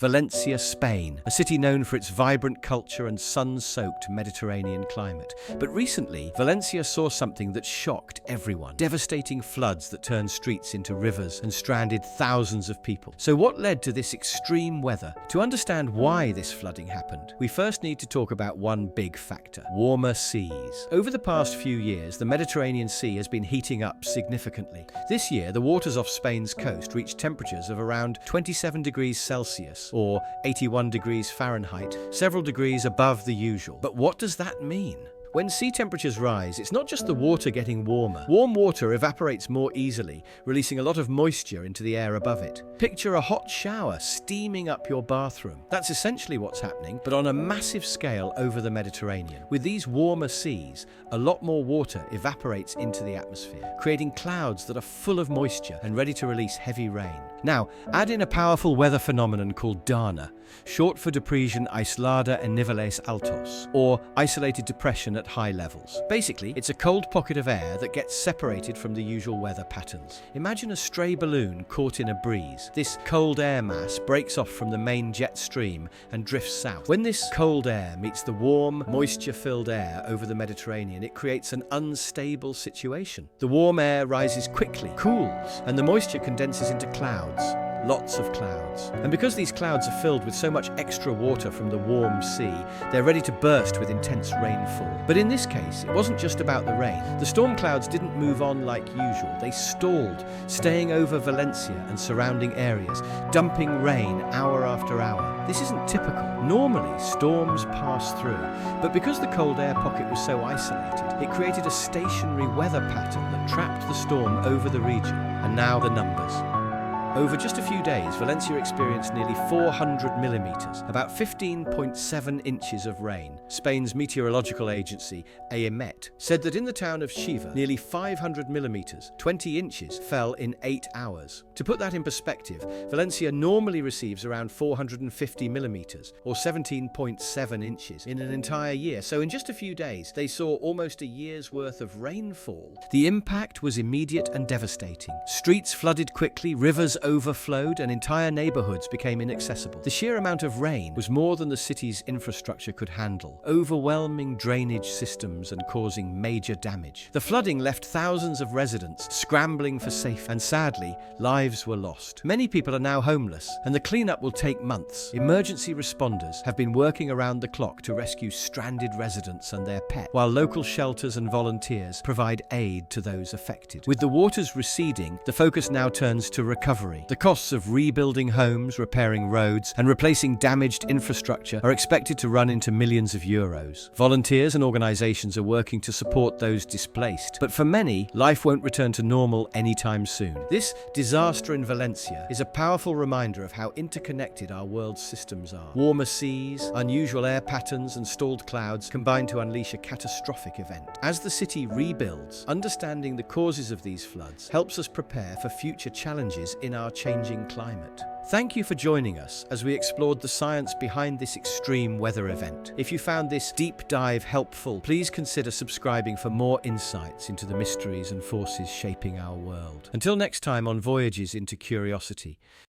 Valencia, Spain, a city known for its vibrant culture and sun-soaked Mediterranean climate. But recently, Valencia saw something that shocked everyone. Devastating floods that turned streets into rivers and stranded thousands of people. So what led to this extreme weather? To understand why this flooding happened, we first need to talk about one big factor: warmer seas. Over the past few years, the Mediterranean Sea has been heating up significantly. This year, the waters off Spain's coast reached temperatures of around 27 degrees Celsius, or 81 degrees Fahrenheit, several degrees above the usual. But what does that mean? When sea temperatures rise, it's not just the water getting warmer. Warm water evaporates more easily, releasing a lot of moisture into the air above it. Picture a hot shower steaming up your bathroom. That's essentially what's happening, but on a massive scale over the Mediterranean. With these warmer seas, a lot more water evaporates into the atmosphere, creating clouds that are full of moisture and ready to release heavy rain. Now, add in a powerful weather phenomenon called Dana, short for Depresión Aislada en Niveles Altos, or isolated depression at high levels. Basically, it's a cold pocket of air that gets separated from the usual weather patterns. Imagine a stray balloon caught in a breeze. This cold air mass breaks off from the main jet stream and drifts south. When this cold air meets the warm, moisture-filled air over the Mediterranean, it creates an unstable situation. The warm air rises quickly, cools, and the moisture condenses into clouds. Lots of clouds. And because these clouds are filled with so much extra water from the warm sea, they're ready to burst with intense rainfall. But in this case, it wasn't just about the rain. The storm clouds didn't move on like usual. They stalled, staying over Valencia and surrounding areas, dumping rain hour after hour. This isn't typical. Normally, storms pass through. But because the cold air pocket was so isolated, it created a stationary weather pattern that trapped the storm over the region. And now the numbers. Over just a few days, Valencia experienced nearly 400 millimeters, about 15.7 inches of rain. Spain's meteorological agency, AEMET, said that in the town of Chiva, nearly 500 millimeters, 20 inches, fell in 8 hours. To put that in perspective, Valencia normally receives around 450 millimeters, or 17.7 inches, in an entire year. So in just a few days, they saw almost a year's worth of rainfall. The impact was immediate and devastating. Streets flooded quickly, rivers overflowed, and entire neighborhoods became inaccessible. The sheer amount of rain was more than the city's infrastructure could handle, overwhelming drainage systems and causing major damage. The flooding left thousands of residents scrambling for safety, and sadly, lives were lost. Many people are now homeless, and the cleanup will take months. Emergency responders have been working around the clock to rescue stranded residents and their pets, while local shelters and volunteers provide aid to those affected. With the waters receding, the focus now turns to recovery. The costs of rebuilding homes, repairing roads, and replacing damaged infrastructure are expected to run into millions of euros. Volunteers and organizations are working to support those displaced, but for many, life won't return to normal anytime soon. This disaster in Valencia is a powerful reminder of how interconnected our world's systems are. Warmer seas, unusual air patterns, and stalled clouds combine to unleash a catastrophic event. As the city rebuilds, understanding the causes of these floods helps us prepare for future challenges in our changing climate. Thank you for joining us as we explored the science behind this extreme weather event. If you found this deep dive helpful, please consider subscribing for more insights into the mysteries and forces shaping our world. Until next time on Voyages into Curiosity.